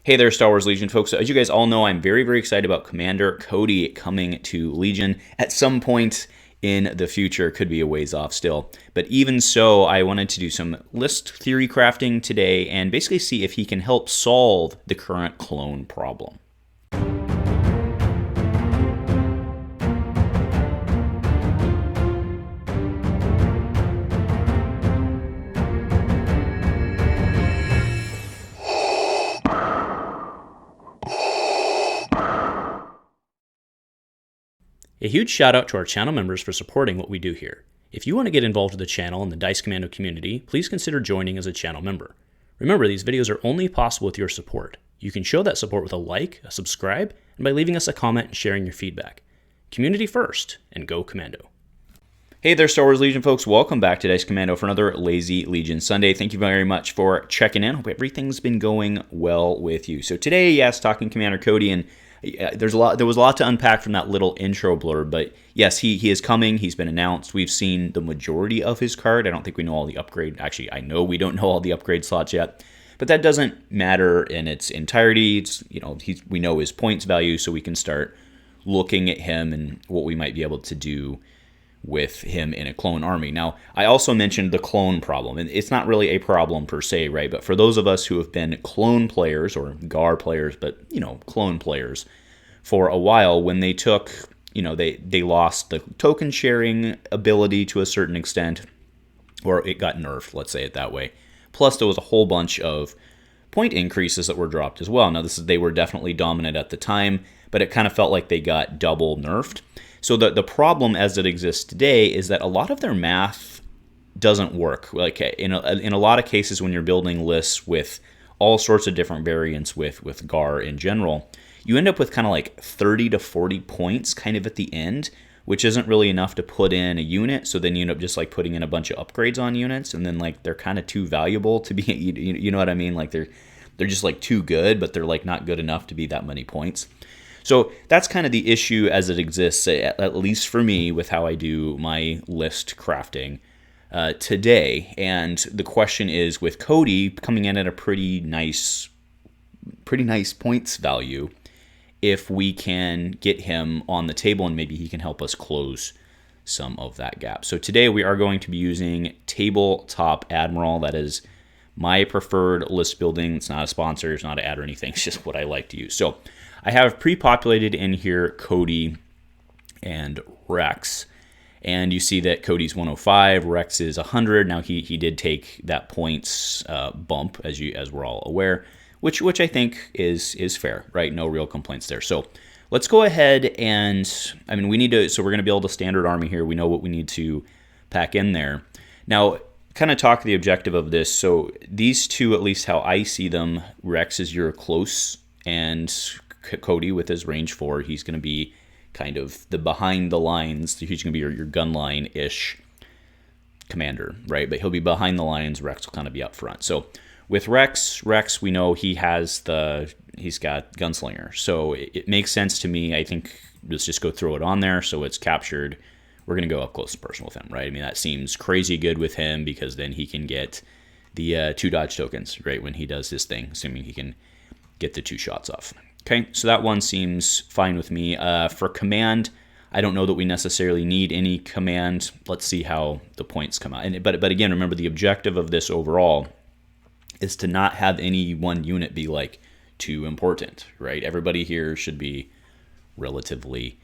Hey there, Star Wars Legion folks. So as you guys all know, I'm very, very excited about Commander Cody coming to Legion at some point in the future. Could be a ways off still. But even so, I wanted to do some list theory crafting today and basically see if he can help solve the current clone problem. A huge shout out to our channel members for supporting what we do here. If you want to get involved with the channel and the Dice Commando community, please consider joining as a channel member. Remember, these videos are only possible with your support. You can show that support with a like, a subscribe, and by leaving us a comment and sharing your feedback. Community first, and go Commando. Hey there, Star Wars Legion folks. Welcome back to Dice Commando for another Lazy Legion Sunday. Thank you very much for checking in. Hope everything's been going well with you. So today, yes, talking Commander Cody, and there was a lot to unpack from that little intro blurb, but yes, he is coming. He's been announced. We've seen the majority of his card. I don't think we know all the upgrade. Actually, I know we don't know all the upgrade slots yet, but that doesn't matter in its entirety. It's, we know his points value, so we can start looking at him and what we might be able to do with him in a clone army. Now, I also mentioned the clone problem, and it's not really a problem per se, right? But for those of us who have been clone players, or GAR players, but, clone players, for a while, when they took, they lost the token sharing ability to a certain extent, or it got nerfed, let's say it that way. Plus, there was a whole bunch of point increases that were dropped as well. Now, they were definitely dominant at the time, but it kind of felt like they got double nerfed. So the problem as it exists today is that a lot of their math doesn't work. Like in a lot of cases when you're building lists with all sorts of different variants with GAR in general, you end up with kind of like 30 to 40 points kind of at the end, which isn't really enough to put in a unit. So then you end up just like putting in a bunch of upgrades on units, and then like they're kind of too valuable to be, you know what I mean? Like they're just like too good, but they're like not good enough to be that many points. So that's kind of the issue as it exists, at least for me, with how I do my list crafting today. And the question is, with Cody coming in at a pretty nice points value, if we can get him on the table and maybe he can help us close some of that gap. So today we are going to be using Tabletop Admiral. That is my preferred list building. It's not a sponsor, it's not an ad or anything, it's just what I like to use. So I have pre-populated in here Cody and Rex, and you see that Cody's 105, Rex is 100. Now he did take that points bump, as we're all aware, which I think is fair, right? No real complaints there. So let's go ahead and we need to. So we're going to build a standard army here. We know what we need to pack in there. Now, kind of talk the objective of this. So these two, at least how I see them, Rex is your close, and Cody with his range 4, he's going to be kind of the behind the lines. He's going to be your gun line-ish commander, right? But he'll be behind the lines. Rex will kind of be up front. So with Rex, we know he's got gunslinger. So it makes sense to me. I think let's just go throw it on there. So it's captured. We're going to go up close and personal with him, right? I mean, that seems crazy good with him because then he can get the 2 dodge tokens, right? When he does his thing, assuming he can get the 2 shots off. Okay, so that one seems fine with me. For command, I don't know that we necessarily need any command. Let's see how the points come out. But again, remember the objective of this overall is to not have any one unit be like too important, right? Everybody here should be relatively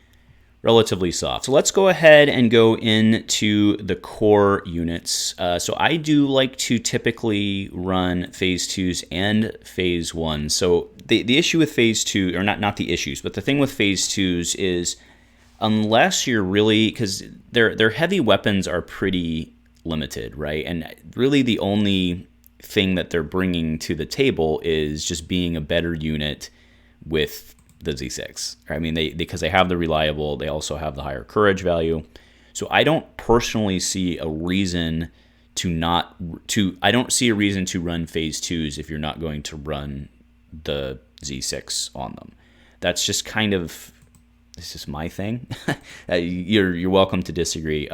soft. So let's go ahead and go into the core units. So I do like to typically run phase 2s and phase 1. So the issue with phase 2, or not the issues, but the thing with phase 2s is unless you're really, because their heavy weapons are pretty limited, right? And really the only thing that they're bringing to the table is just being a better unit with the Z6. I mean, because they have the reliable, they also have the higher courage value. So I don't personally see a reason I don't see a reason to run phase 2s if you're not going to run the Z6 on them. That's just kind of, this is my thing. You're welcome to disagree.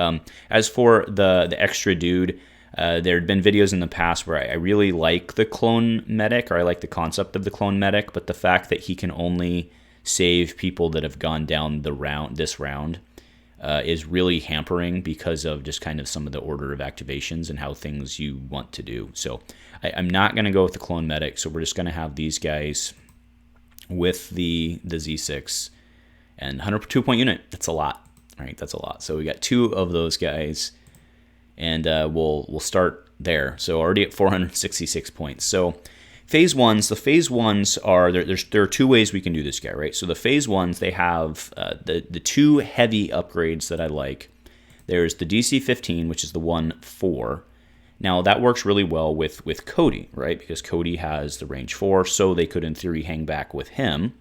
As for the extra dude, There had been videos in the past where I really like the clone medic, or I like the concept of the clone medic, but the fact that he can only save people that have gone down this round is really hampering because of just kind of some of the order of activations and how things you want to do. So I'm not going to go with the clone medic, so we're just going to have these guys with the Z6 and 102 point unit. That's a lot, right? That's a lot. So we got 2 of those guys, and we'll start there. So already at 466 points. So phase ones, the phase ones are, there are 2 ways we can do this guy, right? So the phase ones, they have the 2 heavy upgrades that I like. There's the DC-15, which is the 1-4. Now that works really well with Cody, right? Because Cody has the range 4, so they could in theory hang back with him.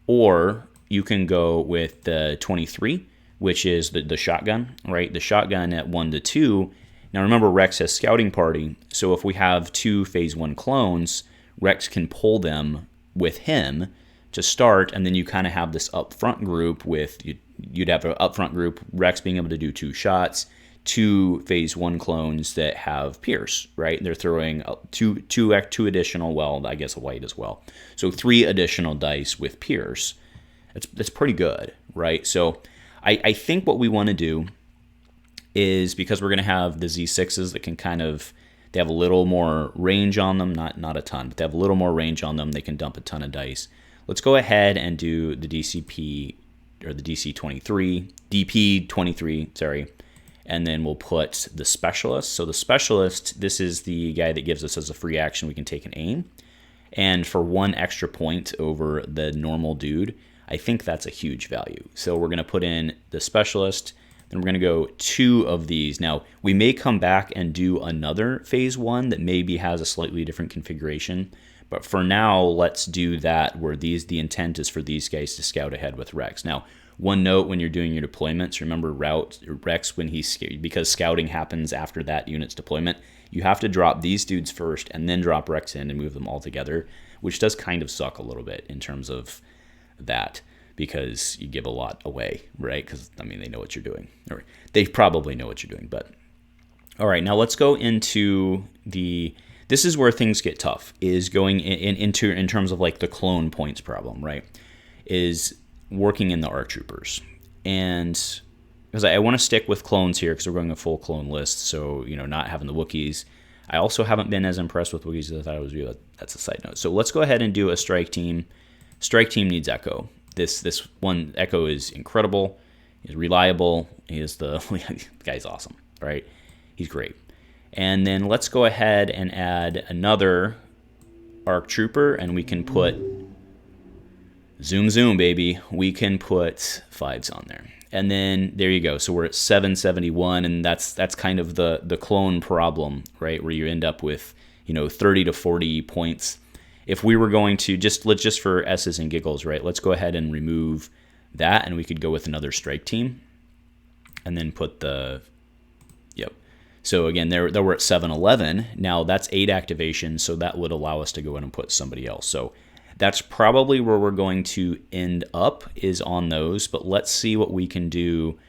Or you can go with the 23, which is the shotgun, right? The shotgun at 1-2. Now remember, Rex has scouting party, so if we have 2 phase 1 clones, Rex can pull them with him to start, and then you kind of have this up front group with, you'd have an up front group, Rex being able to do 2 shots, 2 phase 1 clones that have Pierce, right? They're throwing two additional, well, I guess a white as well. So 3 additional dice with Pierce. That's pretty good, right? So I think what we want to do is, because we're going to have the Z6s that can kind of, they have a little more range on them, not a ton, but they have a little more range on them. They can dump a ton of dice. Let's go ahead and do the DCP, or the DC-23, DP-23, sorry, and then we'll put the Specialist. So the Specialist, this is the guy that gives us, as a free action, we can take an aim. And for 1 extra point over the normal dude, I think that's a huge value. So we're going to put in the Specialist, then we're going to go 2 of these. Now, we may come back and do another phase 1 that maybe has a slightly different configuration. But for now, let's do that, where the intent is for these guys to scout ahead with Rex. Now, one note when you're doing your deployments, remember Rex, because scouting happens after that unit's deployment, you have to drop these dudes first and then drop Rex in and move them all together, which does kind of suck a little bit in terms of that, because you give a lot away, right? Because, I mean, they know what you're doing. Or they probably know what you're doing. But all right, now let's go into this is where things get tough, is going in terms of like the clone points problem, right? Is working in the ARC troopers. And because I want to stick with clones here, because we're going a full clone list, so, not having the Wookiees. I also haven't been as impressed with Wookiees as I thought I was. That's a side note. So let's go ahead and do a strike team. Strike team needs Echo. This one, Echo, is incredible. He's reliable. The guy's awesome, right? He's great. And then let's go ahead and add another ARC trooper, and we can put zoom, baby. We can put 5s on there. And then there you go. So we're at 771, and that's kind of the clone problem, right? Where you end up with, 30 to 40 points. If we were going to let's just for S's and giggles, right? Let's go ahead and remove that, and we could go with another strike team, and then put yep. So again, there we're at 711. Now that's 8 activations, so that would allow us to go in and put somebody else. So that's probably where we're going to end up, is on those. But let's see what we can do.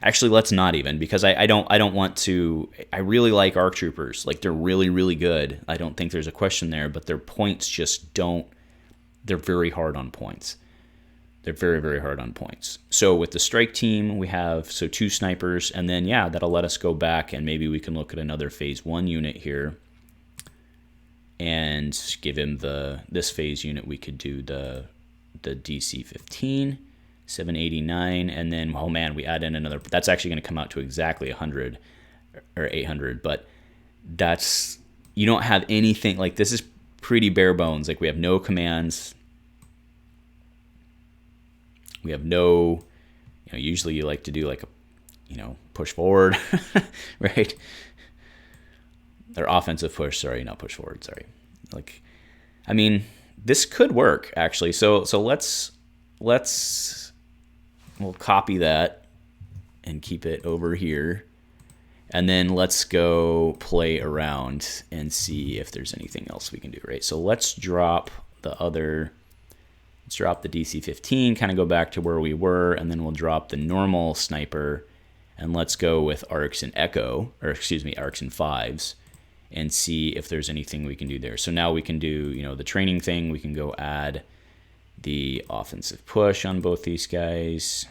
Actually, let's not even, because I don't want to. I really like ARC troopers. Like, they're really, really good. I don't think there's a question there, but their points just don't. They're very hard on points. They're very, very hard on points. So with the strike team, we have 2 snipers, and then that'll let us go back, and maybe we can look at another phase 1 unit here, and give him this phase unit. We could do the DC-15. 789, and then, oh man, we add in another. That's actually going to come out to exactly 100 or 800, but you don't have anything. Like, this is pretty bare bones. Like, we have no commands. We have no, usually you like to do like a, push forward, right? Or offensive push, sorry, not push forward, sorry. Like, I mean, this could work actually. So we'll copy that and keep it over here. And then let's go play around and see if there's anything else we can do, right? So let's drop the DC-15, kind of go back to where we were, and then we'll drop the normal sniper, And let's go with arcs and echo, or excuse me, arcs and fives, and see if there's anything we can do there. So now we can do, the training thing. We can go add the offensive push on both these guys.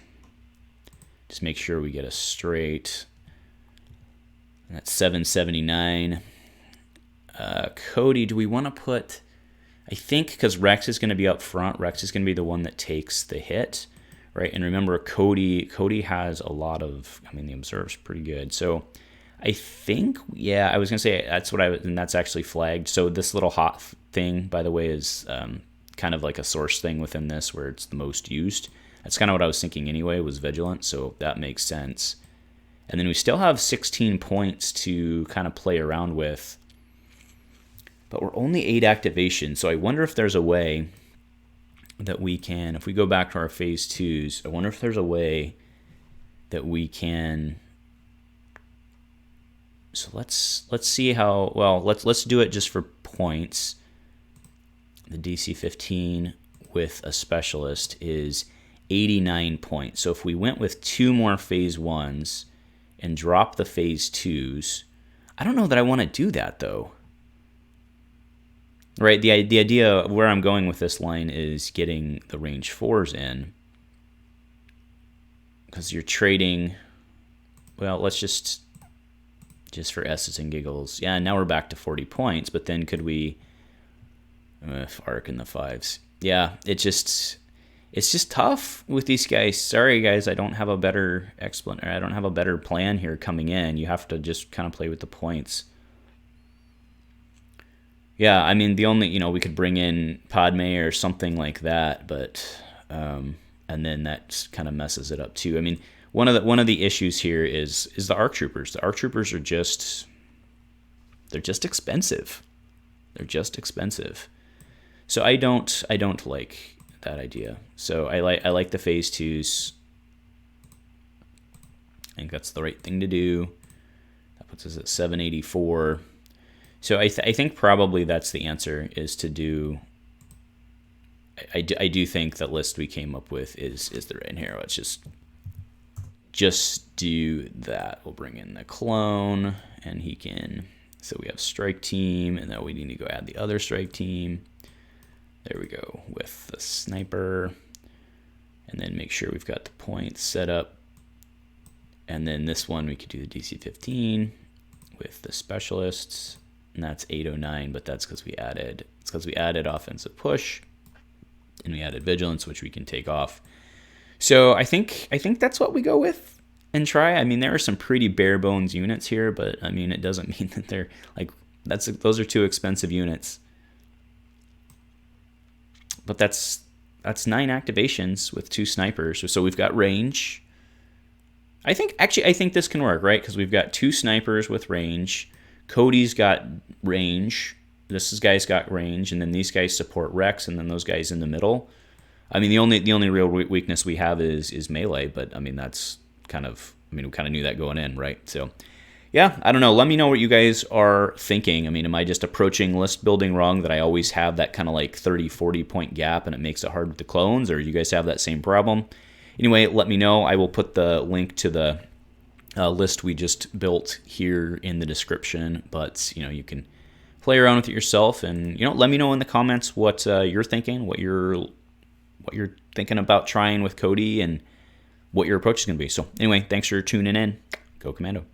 Just make sure we get a straight. That's 779. Cody, do we want to put... I think because Rex is going to be up front, Rex is going to be the one that takes the hit, right? And remember, Cody has a lot of... the observe's pretty good. So I think, I was going to say that's what and that's actually flagged. So this little hot thing, by the way, is kind of like a source thing within this where it's the most used. That's kind of what I was thinking anyway, was vigilant, so that makes sense. And then we still have 16 points to kind of play around with. But we're only 8 activations, so I wonder if there's a way that we can, if we go back to our phase 2s, I wonder if there's a way that we can... So let's see how, well, let's do it just for points. The DC 15 with a specialist is 89 points. So if we went with 2 more phase 1s and drop the phase 2s, I don't know that I want to do that though. Right, the idea where I'm going with this line is getting the range 4s in. Because you're trading, well, let's just for S's and giggles. Yeah, now we're back to 40 points, but then could we arc in the 5s? Yeah, it's just tough with these guys. Sorry guys, I don't have a better I don't have a better plan here coming in. You have to just kind of play with the points. Yeah, the only, we could bring in Padme or something like that, but and then that kind of messes it up too. One of the issues here is the ARC troopers. The ARC troopers are they're just expensive. They're just expensive. So I don't like that idea. So I like the phase 2s. I think that's the right thing to do. That puts us at 784. So I think probably that's the answer, is to do... I do think that list we came up with is the right here. Let's just do that. We'll bring in the clone, and he can... So we have strike team, and then we need to go add the other strike team. There we go, with the sniper. And then make sure we've got the points set up. And then this one, we could do the DC 15 with the specialists. And that's 809, but that's because we added offensive push, and we added vigilance, which we can take off. So I think that's what we go with and try. There are some pretty bare bones units here, but it doesn't mean that they're like those are too expensive units. But that's 9 activations with 2 snipers. So we've got range. I think this can work, right? Because we've got 2 snipers with range. Cody's got range. This guy's got range, and then these guys support Rex, and then those guys in the middle. The only real weakness we have is melee, but that's kind of, we kind of knew that going in, right? So yeah, I don't know. Let me know what you guys are thinking. Am I just approaching list building wrong, that I always have that kind of like 30-40 point gap and it makes it hard with the clones, or you guys have that same problem? Anyway, let me know. I will put the link to the list we just built here in the description, but you can play around with it yourself, and let me know in the comments what you're thinking, what you're thinking about trying with Cody, and what your approach is going to be. So anyway, thanks for tuning in. Go Commando.